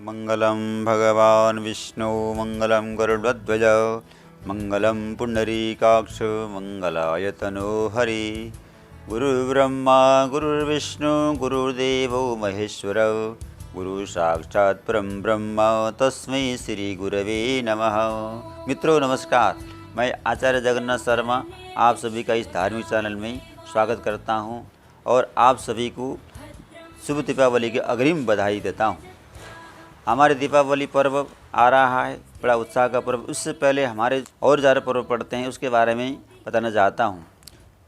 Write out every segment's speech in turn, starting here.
मंगलम भगवान विष्णु मंगलम गरुड़ध्वज मंगलम पुंडरीकाक्ष मंगलाय तनोहरि। गुरुर्ब्रह्मा गुरुर्विष्णु गुरुर्देवो महेश्वर गुरु साक्षात् परम ब्रह्म तस्मै श्री गुरवे नमः। मित्रों नमस्कार, मैं आचार्य जगन्नाथ शर्मा आप सभी का इस धार्मिक चैनल में स्वागत करता हूं और आप सभी को शुभ दीपावली की अग्रिम बधाई देता हूं। हमारे दीपावली पर्व आ रहा है, बड़ा उत्साह का पर्व। उससे पहले हमारे और ज़्यादा पर्व पड़ते हैं, उसके बारे में बताना चाहता हूं।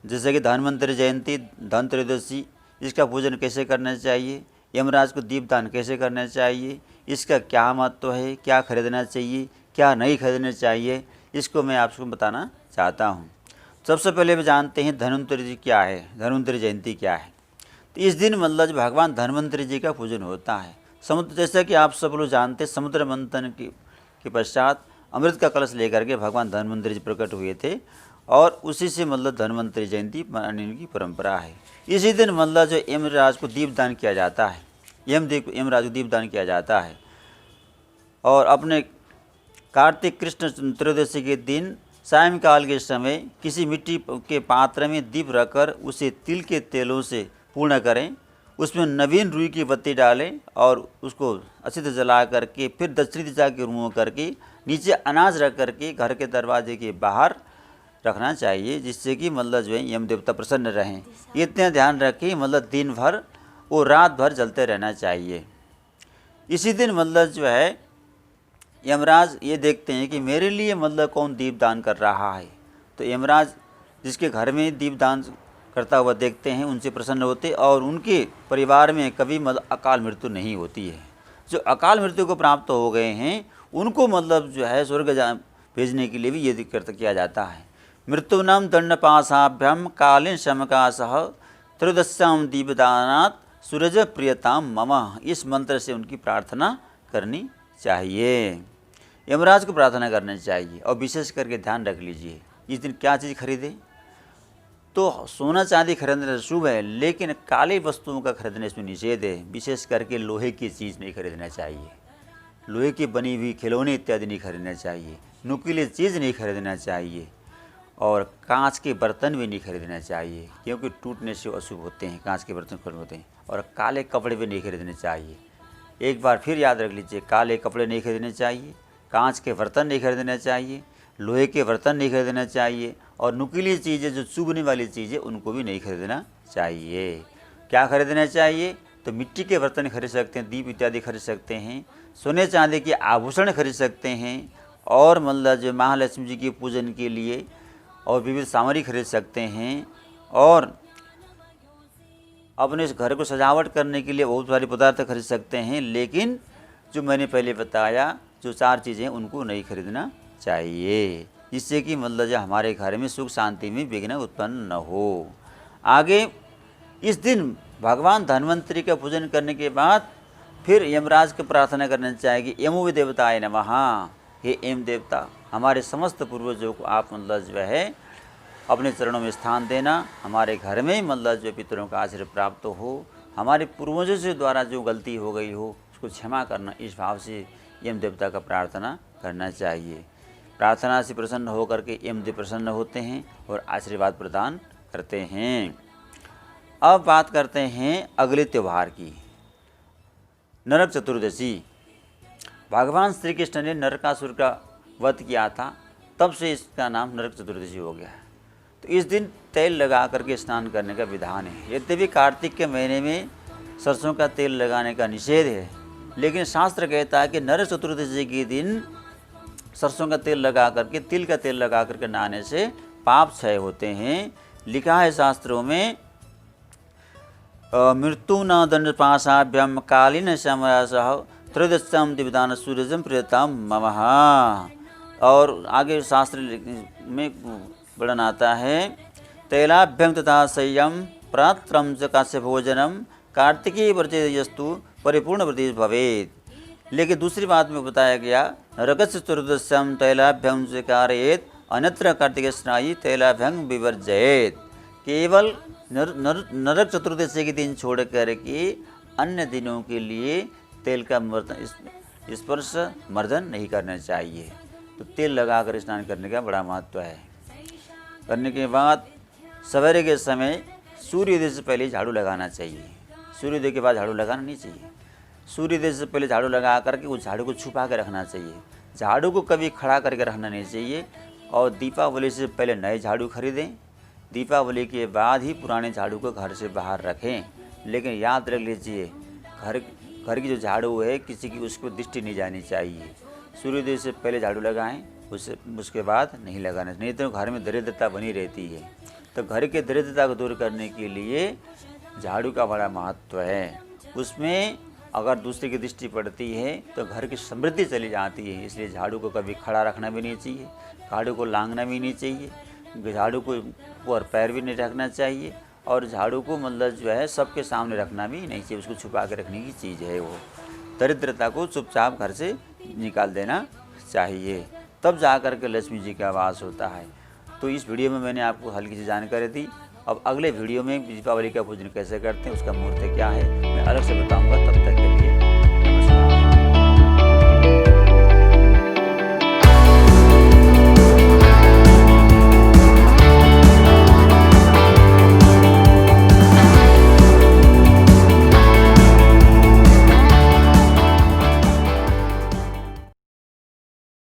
जैसे कि धन्वंतरि जयंती, धनत्रयोदशी, इसका पूजन कैसे करना चाहिए, यमराज को दीपदान कैसे करना चाहिए, इसका क्या महत्व है, क्या खरीदना चाहिए, क्या नहीं खरीदना चाहिए, इसको मैं आपको बताना चाहता हूँ। सबसे पहले भी जानते हैं धन्वंतरि जी क्या है, धन्वंतरि जयंती क्या है। तो इस दिन मतलब भगवान धन्वंतरि जी का पूजन होता है। समुद्र, जैसा कि आप सब लोग जानते हैं, समुद्र मंथन के पश्चात अमृत का कलश लेकर के भगवान धन्वंतरि जी प्रकट हुए थे और उसी से मतलब धन्वंतरि जयंती मनाने की परंपरा है। इसी दिन मतलब जो यमराज को दीपदान किया जाता है, यमराज को दीपदान किया जाता है। और अपने कार्तिक कृष्ण त्रयोदशी के दिन सायंकाल के समय किसी मिट्टी के पात्र में दीप रखकर उसे तिल के तेलों से पूर्ण करें, उसमें नवीन रुई की बत्ती डालें और उसको अच्छी तरह जला करके फिर दक्षिणी दिशा के मुँह करके नीचे अनाज रख करके घर के दरवाजे के बाहर रखना चाहिए, जिससे कि मतलब जो है यम देवता प्रसन्न रहें। इतना ध्यान रखें, मतलब दिन भर वो रात भर जलते रहना चाहिए। इसी दिन मतलब जो है यमराज ये देखते हैं कि मेरे लिए मतलब कौन दीपदान कर रहा है, तो यमराज जिसके घर में दीपदान करता हुआ देखते हैं उनसे प्रसन्न होते और उनके परिवार में कभी मतलब अकाल मृत्यु नहीं होती है। जो अकाल मृत्यु को प्राप्त हो गए हैं उनको मतलब जो है स्वर्ग भेजने के लिए भी ये किया जाता है। मृत्युनाम दंडपाशाभ्यम कालीन शमकासह त्रयोदश्याम दीपदानात् सूरज प्रियताम मम, इस मंत्र से उनकी प्रार्थना करनी चाहिए। यमराज को प्रार्थना करनी चाहिए। और विशेष करके ध्यान रख लीजिए, इस दिन क्या चीज़ खरीदे, तो सोना चांदी खरीदना शुभ है, लेकिन काली वस्तुओं का खरीदने इसमें निषेध है। विशेष करके लोहे की चीज़ नहीं खरीदना चाहिए, लोहे की बनी हुई खिलौने इत्यादि नहीं खरीदना चाहिए, नुकीली चीज़ नहीं खरीदना चाहिए और कांच के बर्तन भी नहीं खरीदना चाहिए, क्योंकि टूटने से अशुभ होते हैं, कांच के बर्तन खरीद होते हैं। और काले कपड़े भी नहीं खरीदने चाहिए। एक बार फिर याद रख लीजिए, काले कपड़े नहीं खरीदने चाहिए, कांच के बर्तन नहीं खरीदना चाहिए, लोहे के बर्तन नहीं खरीदना चाहिए और नुकीली चीज़ें जो चुभने वाली चीज़ें उनको भी नहीं खरीदना चाहिए। क्या खरीदना चाहिए, तो मिट्टी के बर्तन खरीद सकते हैं, दीप इत्यादि खरीद सकते हैं, सोने चांदी के आभूषण खरीद सकते हैं और मतलब जो महालक्ष्मी जी के पूजन के लिए और विविध सामग्री खरीद सकते हैं और अपने इस घर को सजावट करने के लिए बहुत सारे पदार्थ खरीद सकते हैं। लेकिन जो मैंने पहले बताया जो 4 चीज़ें उनको नहीं खरीदना चाहिए, जिससे कि मतलब जो हमारे घर में सुख शांति में विघ्न उत्पन्न न हो। आगे इस दिन भगवान धन्वंतरि का पूजन करने के बाद फिर यमराज को प्रार्थना करना चाहिए कि यमो देवताय नमः, हे यम देवता हमारे समस्त पूर्वजों को आप मतलब जो है अपने चरणों में स्थान देना, हमारे घर में मतलब जो पितरों का आशीर्वाद प्राप्त हो, हमारे पूर्वजों से द्वारा जो गलती हो गई हो उसको क्षमा करना, इस भाव से यम देवता का प्रार्थना करना चाहिए। प्रार्थना से प्रसन्न होकर के यमदेव प्रसन्न होते हैं और आशीर्वाद प्रदान करते हैं। अब बात करते हैं अगले त्यौहार की, नरक चतुर्दशी। भगवान श्री कृष्ण ने नरकासुर का वध किया था, तब से इसका नाम नरक चतुर्दशी हो गया है। तो इस दिन तेल लगा करके स्नान करने का विधान है। यद्यपि कार्तिक के महीने में सरसों का तेल लगाने का निषेध है, लेकिन शास्त्र कहता है कि नरक चतुर्दशी के दिन सरसों का तेल लगा करके, तिल का तेल लगा करके नहाने से पाप क्षय होते हैं। लिखा है शास्त्रों में, मृत्यु न दंडपाशाभ्यम कालीन शमरासह त्रयोदश्याम दीपदान सूरजम प्रियताम ममः। और आगे शास्त्र में वर्णन आता है, तैलाभ्यम तथा संयम प्रात्रम च काश्य भोजनम कार्तिकी व्रते यस्तु परिपूर्ण व्रति भवेत्। लेकिन दूसरी बात में बताया गया, नरक चतुर्दश्याम तैलाभ्यम से कारयेत अन्यत्र कार्तिक स्नायी तैलाभ्यम विवर्जयेत। केवल नरक चतुर्दशी के दिन छोड़ कर के अन्य दिनों के लिए तेल का स्पर्श मर्दन नहीं करना चाहिए। तो तेल लगाकर स्नान करने का बड़ा महत्व है। करने के बाद सवेरे के समय सूर्योदय से पहले झाड़ू लगाना चाहिए। सूर्योदय के बाद झाड़ू लगाना नहीं चाहिए। सूर्योदय से पहले झाड़ू लगा करके उस झाड़ू को छुपा के रखना चाहिए। झाड़ू को कभी खड़ा करके रखना नहीं चाहिए। और दीपावली से पहले नए झाड़ू खरीदें। दीपावली के बाद ही पुराने झाड़ू को घर से बाहर रखें। लेकिन याद रख लीजिए, घर की जो झाड़ू है किसी की उसको दृष्टि नहीं जानी चाहिए। सूर्योदय से पहले झाड़ू लगाएं, उसके बाद नहीं लगाना, नहीं तो घर में दरिद्रता बनी रहती है। तो घर के दरिद्रता को दूर करने के लिए झाड़ू का बड़ा महत्व है। उसमें अगर दूसरे की दृष्टि पड़ती है तो घर की समृद्धि चली जाती है। इसलिए झाड़ू को कभी खड़ा रखना भी नहीं चाहिए, झाड़ू को लांघना भी नहीं चाहिए, झाड़ू को ऊपर पैर भी नहीं रखना चाहिए, और झाड़ू को मतलब जो है सबके सामने रखना भी नहीं चाहिए। उसको छुपा के रखने की चीज़ है वो। दरिद्रता को चुपचाप घर से निकाल देना चाहिए, तब जा कर के लक्ष्मी जी का वास होता है। तो इस वीडियो में मैंने आपको हल्की सी जानकारी दी। अब अगले वीडियो में दीपावली का पूजन कैसे करते हैं, उसका मुहूर्त क्या है, मैं अलग से बताऊंगा। तब तक के लिए